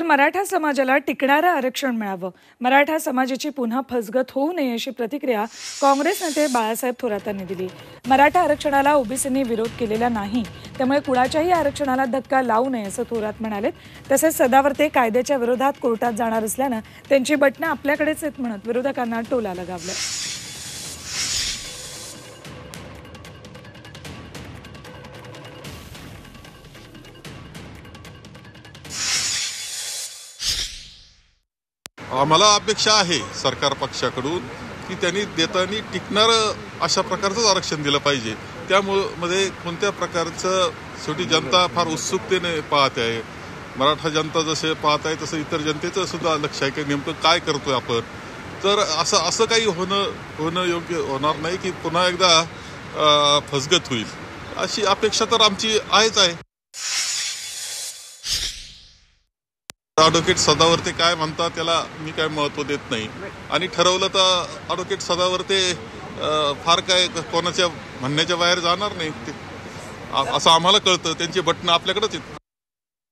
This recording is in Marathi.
मराठा समाजाला टिकणारं आरक्षण मिळावं, मराठा समाजाची पुन्हा फसगत होऊ नये अशी प्रतिक्रिया काँग्रेस नेते बाळासाहेब थोरातांनी दिली। मराठा आरक्षणाला ओबीसींनी विरोध केलेला नाही, त्यामुळे कुणाच्याही आरक्षणाला धक्का लावू नये असं थोरात म्हणाले। तसेच सदावर्ते कायद्याच्या विरोधात कोर्टात जाणार असल्यानं त्यांची बटणं आपल्याकडेच आहेत म्हणत विरोधकांना टोला लगावला। आम्हाला अपेक्षा आहे सरकार पक्षाकडून की त्यांनी देताना टिकणारं अशा प्रकारचं आरक्षण दिलं पाहिजे। त्यामुळे कोणत्या प्रकारचं शेवटी जनता फार उत्सुकतेने पाहते आहे। मराठा जनता जसे पाहत आहे तसं इतर जनतेचं सुद्धा लक्ष आहे की नेमकं काय करतोय आपण। तर असं काही होणं योग्य होणार नाही की पुन्हा एकदा फसगत होईल अशी अपेक्षा तर आमची आहेच आहे। ॲडव्होकेट सदावर्ते काय म्हणतात त्याला मी काय महत्त्व देत नाही, आणि ठरवलं तर ॲडव्होकेट सदावर्ते फार काय कोणाच्या म्हणण्याच्या बाहेर जाणार नाही असं आम्हाला कळतं। त्यांची बटणं आपल्याकडेच आहेत।